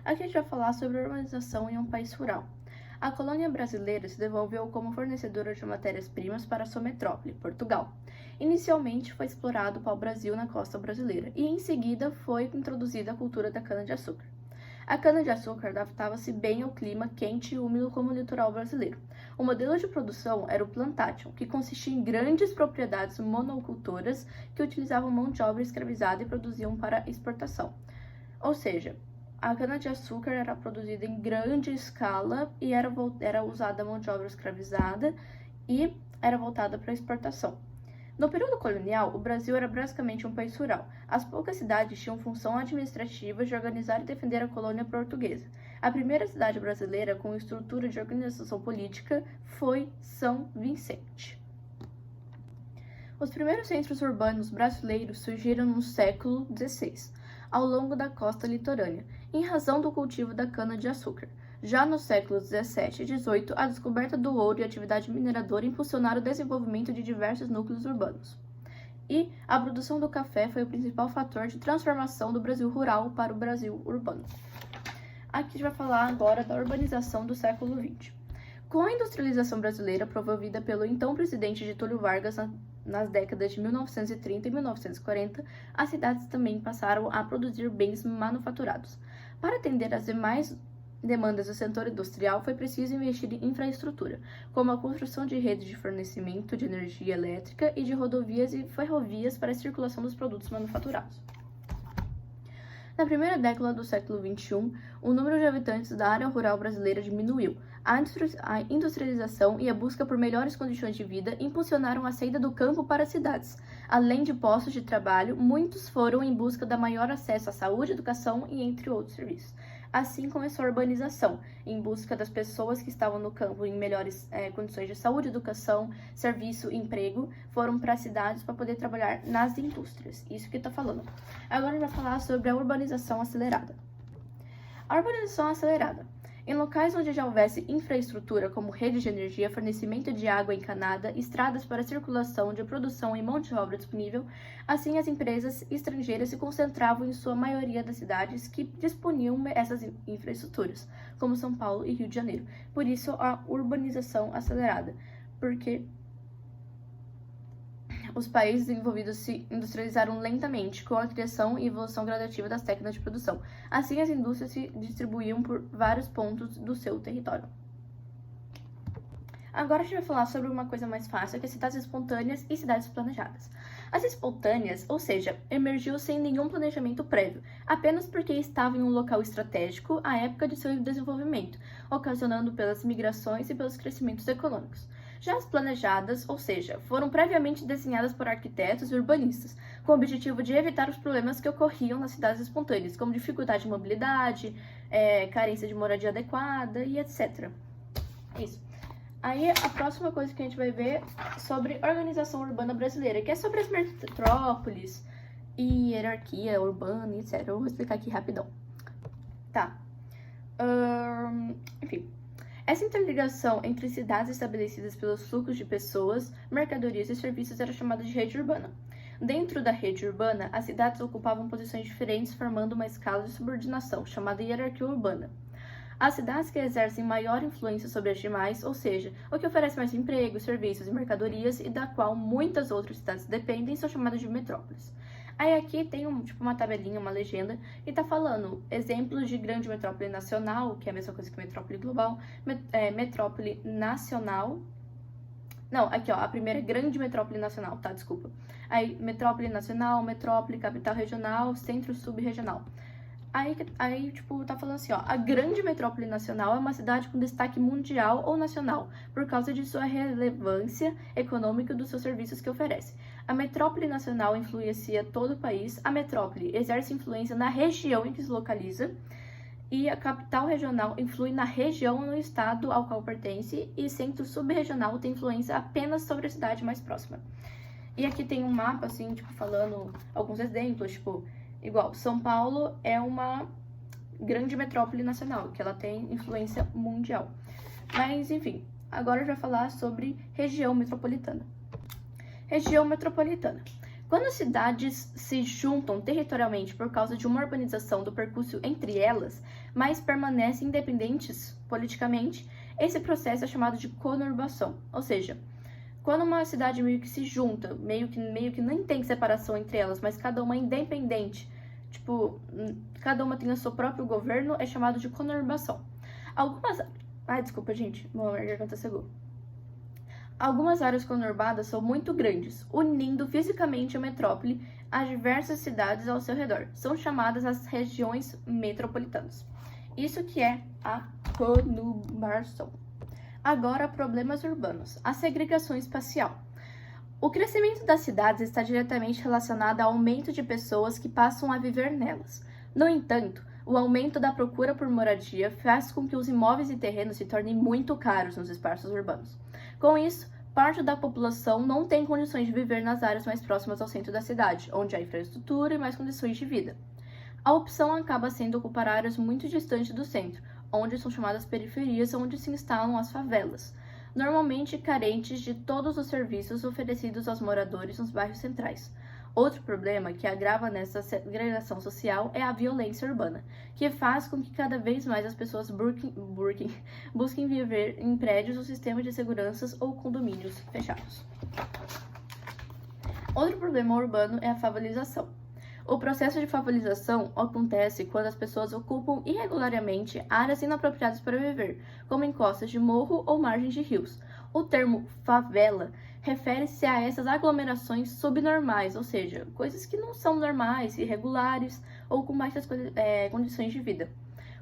Aqui a gente vai falar sobre a urbanização em um país rural. A colônia brasileira se desenvolveu como fornecedora de matérias-primas para sua metrópole, Portugal. Inicialmente foi explorado o pau-brasil na costa brasileira e em seguida foi introduzida a cultura da cana-de-açúcar. A cana-de-açúcar adaptava-se bem ao clima quente e úmido como o litoral brasileiro. O modelo de produção era o plantation, que consistia em grandes propriedades monocultoras que utilizavam mão de obra escravizada e produziam para exportação. Ou seja, a cana-de-açúcar era produzida em grande escala e era usada mão de obra escravizada e era voltada para exportação. No período colonial, o Brasil era basicamente um país rural. As poucas cidades tinham função administrativa de organizar e defender a colônia portuguesa. A primeira cidade brasileira com estrutura de organização política foi São Vicente. Os primeiros centros urbanos brasileiros surgiram no século XVI, ao longo da costa litorânea, em razão do cultivo da cana-de-açúcar. Já nos séculos XVII e XVIII, a descoberta do ouro e a atividade mineradora impulsionaram o desenvolvimento de diversos núcleos urbanos. E a produção do café foi o principal fator de transformação do Brasil rural para o Brasil urbano. Aqui a gente vai falar agora da urbanização do século XX. Com a industrialização brasileira promovida pelo então presidente Getúlio Vargas nas décadas de 1930 e 1940, as cidades também passaram a produzir bens manufaturados. Para atender às demais demandas do setor industrial, foi preciso investir em infraestrutura, como a construção de redes de fornecimento de energia elétrica e de rodovias e ferrovias para a circulação dos produtos manufaturados. Na primeira década do século XXI, o número de habitantes da área rural brasileira diminuiu. A industrialização e a busca por melhores condições de vida impulsionaram a saída do campo para as cidades. Além de postos de trabalho, muitos foram em busca da maior acesso à saúde, educação e entre outros serviços. Assim começou a urbanização, em busca das pessoas que estavam no campo em melhores condições de saúde, educação, serviço, emprego, foram para as cidades para poder trabalhar nas indústrias. Isso que está falando. Agora a gente vai falar sobre a urbanização acelerada. A urbanização acelerada. Em locais onde já houvesse infraestrutura como rede de energia, fornecimento de água encanada, estradas para circulação de produção e mão de obra disponível, assim as empresas estrangeiras se concentravam em sua maioria das cidades que dispunham essas infraestruturas, como São Paulo e Rio de Janeiro. Por isso a urbanização acelerada, porque os países desenvolvidos se industrializaram lentamente, com a criação e evolução gradativa das técnicas de produção. Assim, as indústrias se distribuíam por vários pontos do seu território. Agora a gente vai falar sobre uma coisa mais fácil, que é cidades espontâneas e cidades planejadas. As espontâneas, ou seja, emergiu sem nenhum planejamento prévio, apenas porque estava em um local estratégico à época de seu desenvolvimento, ocasionando pelas migrações e pelos crescimentos econômicos. Já as planejadas, ou seja, foram previamente desenhadas por arquitetos e urbanistas, com o objetivo de evitar os problemas que ocorriam nas cidades espontâneas, como dificuldade de mobilidade, carência de moradia adequada e etc. Isso. Aí, a próxima coisa que a gente vai ver é sobre organização urbana brasileira, que é sobre as metrópoles e hierarquia urbana, etc. Eu vou explicar aqui rapidão. Tá. Enfim. Essa interligação entre cidades estabelecidas pelos fluxos de pessoas, mercadorias e serviços era chamada de rede urbana. Dentro da rede urbana, as cidades ocupavam posições diferentes, formando uma escala de subordinação, chamada hierarquia urbana. As cidades que exercem maior influência sobre as demais, ou seja, o que oferece mais empregos, serviços e mercadorias e da qual muitas outras cidades dependem, são chamadas de metrópoles. Aí aqui tem uma tabelinha, uma legenda, e tá falando exemplos de grande metrópole nacional, que é a mesma coisa que metrópole global, metrópole nacional. Não, aqui ó, a primeira é grande metrópole nacional, tá? Desculpa. Aí, metrópole nacional, metrópole, capital regional, centro subregional. Aí, tipo, tá falando assim, ó, a grande metrópole nacional é uma cidade com destaque mundial ou nacional, por causa de sua relevância econômica e dos seus serviços que oferece. A metrópole nacional influencia todo o país, a metrópole exerce influência na região em que se localiza, e a capital regional influi na região ou no estado ao qual pertence, e centro subregional tem influência apenas sobre a cidade mais próxima. E aqui tem um mapa, assim, tipo, falando alguns exemplos, tipo, igual, São Paulo é uma grande metrópole nacional, que ela tem influência mundial. Mas, enfim, agora a gente vai falar sobre região metropolitana. Região metropolitana. Quando as cidades se juntam territorialmente por causa de uma urbanização do percurso entre elas, mas permanecem independentes politicamente, esse processo é chamado de conurbação. Ou seja, quando uma cidade meio que se junta, meio que nem tem separação entre elas, mas cada uma é independente, tipo, cada uma tem o seu próprio governo, é chamado de conurbação. Desculpa, gente, minha garganta cegou. Algumas áreas conurbadas são muito grandes, unindo fisicamente a metrópole a diversas cidades ao seu redor. São chamadas as regiões metropolitanas. Isso que é a conurbação. Agora, problemas urbanos. A segregação espacial. O crescimento das cidades está diretamente relacionado ao aumento de pessoas que passam a viver nelas. No entanto, o aumento da procura por moradia faz com que os imóveis e terrenos se tornem muito caros nos espaços urbanos. Com isso, parte da população não tem condições de viver nas áreas mais próximas ao centro da cidade, onde há infraestrutura e mais condições de vida. A opção acaba sendo ocupar áreas muito distantes do centro, onde são chamadas periferias, onde se instalam as favelas, normalmente carentes de todos os serviços oferecidos aos moradores nos bairros centrais. Outro problema que agrava nessa segregação social é a violência urbana, que faz com que cada vez mais as pessoas busquem viver em prédios ou sistemas de segurança ou condomínios fechados. Outro problema urbano é a favelização. O processo de favelização acontece quando as pessoas ocupam irregulariamente áreas inapropriadas para viver, como encostas de morro ou margens de rios. O termo favela refere-se a essas aglomerações subnormais, ou seja, coisas que não são normais, irregulares ou com baixas condições de vida,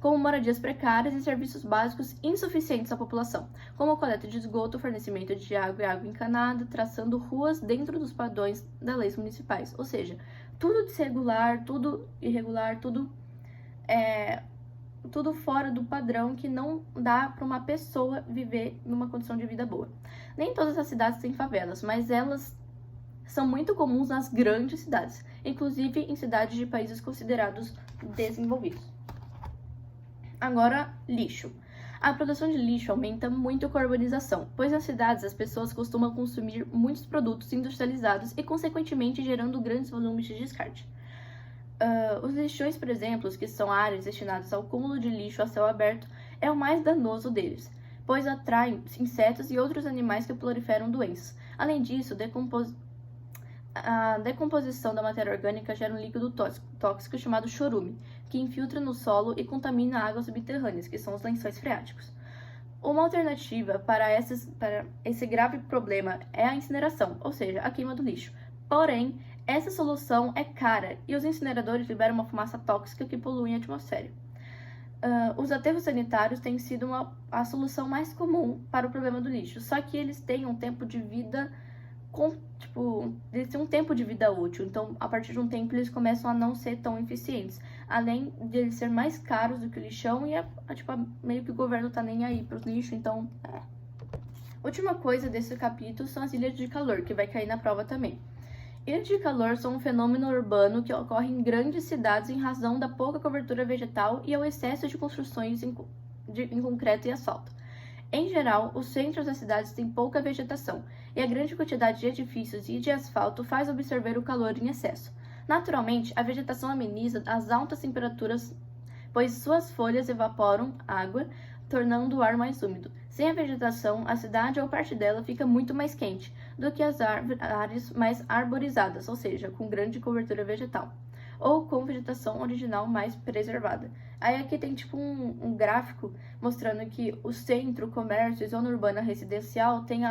como moradias precárias e serviços básicos insuficientes à população, como a coleta de esgoto, fornecimento de água e água encanada, traçando ruas dentro dos padrões das leis municipais, ou seja, tudo desregular, tudo irregular, tudo fora do padrão que não dá para uma pessoa viver numa condição de vida boa. Nem todas as cidades têm favelas, mas elas são muito comuns nas grandes cidades, inclusive em cidades de países considerados desenvolvidos. Agora, lixo. A produção de lixo aumenta muito com a urbanização, pois nas cidades as pessoas costumam consumir muitos produtos industrializados e, consequentemente, gerando grandes volumes de descarte. Os lixões, por exemplo, que são áreas destinadas ao acúmulo de lixo a céu aberto, é o mais danoso deles, pois atraem insetos e outros animais que proliferam doenças. Além disso, a decomposição da matéria orgânica gera um líquido tóxico chamado chorume, que infiltra no solo e contamina águas subterrâneas, que são os lençóis freáticos. Uma alternativa para esse grave problema é a incineração, ou seja, a queima do lixo. Porém, essa solução é cara e os incineradores liberam uma fumaça tóxica que polui a atmosfera. Os aterros sanitários têm sido a solução mais comum para o problema do lixo, só que eles têm um tempo de vida eles têm um tempo de vida útil, então a partir de um tempo eles começam a não ser tão eficientes, além de eles ser mais caros do que o lixão e meio que o governo tá nem aí pro lixo, então Última coisa desse capítulo são as ilhas de calor, que vai cair na prova também. Ilhas de calor são um fenômeno urbano que ocorre em grandes cidades em razão da pouca cobertura vegetal e ao excesso de construções em concreto e asfalto. Em geral, os centros das cidades têm pouca vegetação, e a grande quantidade de edifícios e de asfalto faz absorver o calor em excesso. Naturalmente, a vegetação ameniza as altas temperaturas, pois suas folhas evaporam água, tornando o ar mais úmido. Sem a vegetação, a cidade ou parte dela fica muito mais quente do que as áreas mais arborizadas, ou seja, com grande cobertura vegetal, ou com vegetação original mais preservada. Aí aqui tem um gráfico mostrando que o centro, comércio e zona urbana residencial tem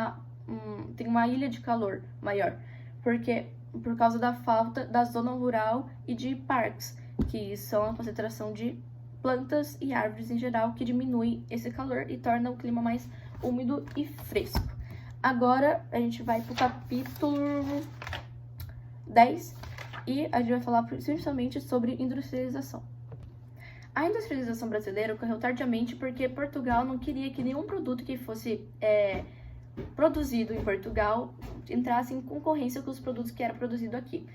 uma ilha de calor maior, por causa da falta da zona rural e de parques, que são a concentração de plantas e árvores em geral, que diminui esse calor e torna o clima mais úmido e fresco. Agora a gente vai para o capítulo 10 e a gente vai falar principalmente sobre industrialização. A industrialização brasileira ocorreu tardiamente porque Portugal não queria que nenhum produto que fosse produzido em Portugal entrasse em concorrência com os produtos que eram produzidos aqui.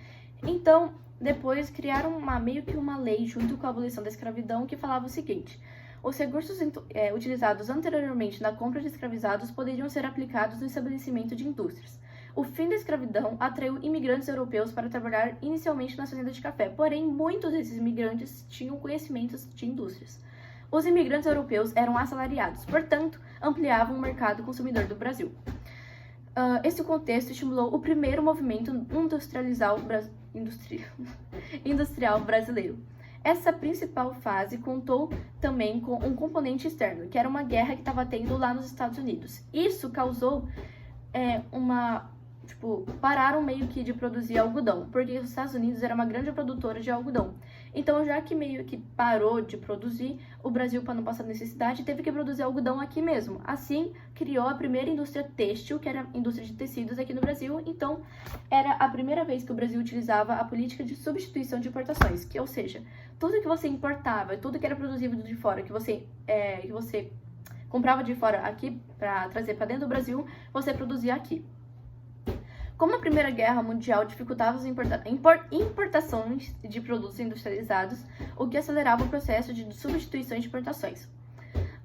Então, depois criaram meio que uma lei junto com a abolição da escravidão que falava o seguinte: os recursos utilizados anteriormente na compra de escravizados poderiam ser aplicados no estabelecimento de indústrias. O fim da escravidão atraiu imigrantes europeus para trabalhar inicialmente nas fazendas de café, porém muitos desses imigrantes tinham conhecimentos de indústrias. Os imigrantes europeus eram assalariados, portanto, ampliavam o mercado consumidor do Brasil. Esse contexto estimulou o primeiro movimento industrial brasileiro. Essa principal fase contou também com um componente externo, que era uma guerra que estava tendo lá nos Estados Unidos. Isso causou pararam meio que de produzir algodão, porque os Estados Unidos era uma grande produtora de algodão. Então, já que meio que parou de produzir, o Brasil, para não passar necessidade, teve que produzir algodão aqui mesmo. Assim, criou a primeira indústria têxtil, que era a indústria de tecidos aqui no Brasil. Então, era a primeira vez que o Brasil utilizava a política de substituição de importações, ou seja, tudo que você importava, tudo que era produzido de fora, que você comprava de fora aqui para trazer para dentro do Brasil, você produzia aqui. Como a Primeira Guerra Mundial dificultava as importações de produtos industrializados, o que acelerava o processo de substituição de importações.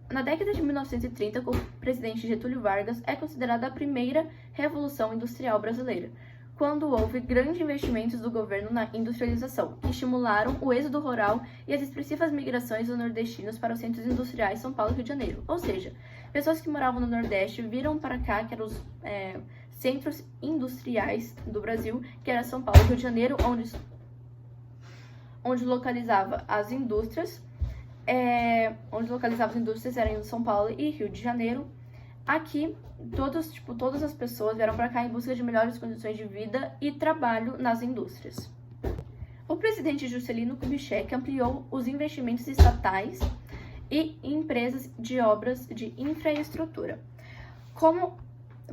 Na década de 1930, o presidente Getúlio Vargas é considerada a primeira revolução industrial brasileira, quando houve grandes investimentos do governo na industrialização, que estimularam o êxodo rural e as expressivas migrações dos nordestinos para os centros industriais São Paulo e Rio de Janeiro. Ou seja, pessoas que moravam no Nordeste viram para cá, que eram os centros industriais do Brasil, que era São Paulo e Rio de Janeiro, onde localizava as indústrias. Eram em São Paulo e Rio de Janeiro. Aqui, todas as pessoas vieram para cá em busca de melhores condições de vida e trabalho nas indústrias. O presidente Juscelino Kubitschek ampliou os investimentos estatais e empresas de obras de infraestrutura, como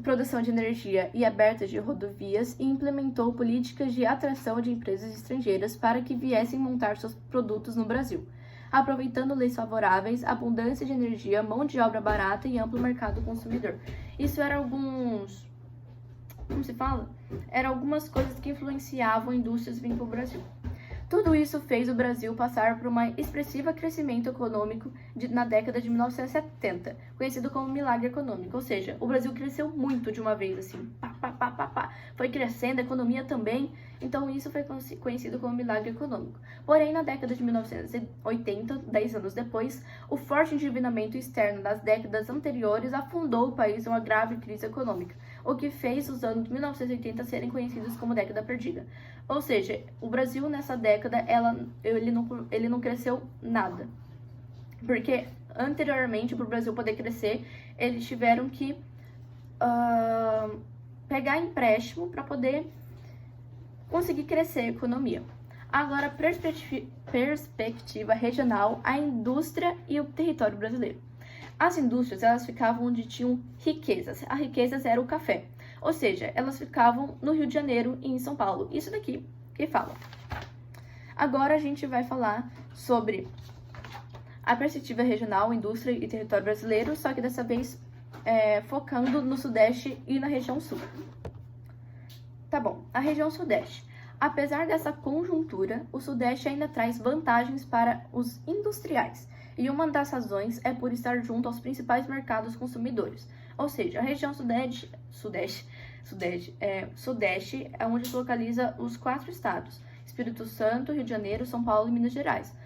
produção de energia e aberta de rodovias, e implementou políticas de atração de empresas estrangeiras para que viessem montar seus produtos no Brasil, aproveitando leis favoráveis, abundância de energia, mão de obra barata e amplo mercado consumidor. Isso eram algumas coisas que influenciavam indústrias vindo para o Brasil. Tudo isso fez o Brasil passar por um expressivo crescimento econômico na década de 1970, conhecido como milagre econômico, ou seja, o Brasil cresceu muito de uma vez, assim, foi crescendo, a economia também, então isso foi conhecido como milagre econômico. Porém, na década de 1980, 10 anos depois, o forte endividamento externo das décadas anteriores afundou o país em uma grave crise econômica, o que fez os anos 1980 serem conhecidos como década perdida. Ou seja, o Brasil nessa década, ele não cresceu nada. Porque anteriormente, para o Brasil poder crescer, eles tiveram que pegar empréstimo para poder conseguir crescer a economia. Agora, perspectiva regional, a indústria e o território brasileiro. As indústrias, elas ficavam onde tinham riquezas. A riqueza era o café. Ou seja, elas ficavam no Rio de Janeiro e em São Paulo. Isso daqui que fala. Agora a gente vai falar sobre a perspectiva regional, indústria e território brasileiro, só que dessa vez focando no Sudeste e na região Sul. Tá bom, a região Sudeste. Apesar dessa conjuntura, o Sudeste ainda traz vantagens para os industriais. E uma das razões é por estar junto aos principais mercados consumidores. Ou seja, a região Sudeste é onde se localiza os 4 estados: Espírito Santo, Rio de Janeiro, São Paulo e Minas Gerais.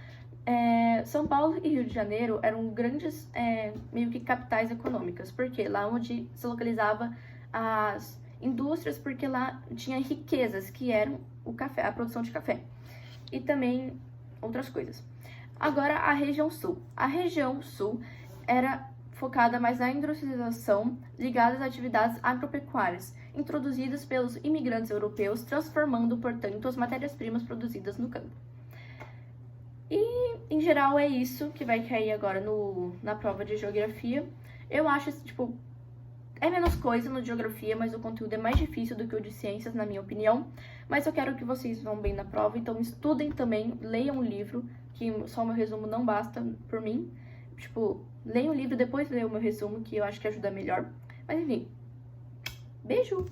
São Paulo e Rio de Janeiro eram grandes meio que capitais econômicas, porque lá onde se localizava as indústrias, porque lá tinha riquezas que eram o café, a produção de café e também outras coisas. Agora, a região Sul. A região Sul era focada mais na industrialização ligada às atividades agropecuárias, introduzidas pelos imigrantes europeus, transformando, portanto, as matérias-primas produzidas no campo. E, em geral, é isso que vai cair agora na prova de geografia. Eu acho, é menos coisa no de geografia, mas o conteúdo é mais difícil do que o de ciências, na minha opinião. Mas eu quero que vocês vão bem na prova, então estudem também, leiam o livro, que só o meu resumo não basta por mim. Leiam o livro, depois leiam o meu resumo, que eu acho que ajuda melhor. Mas enfim, beijo!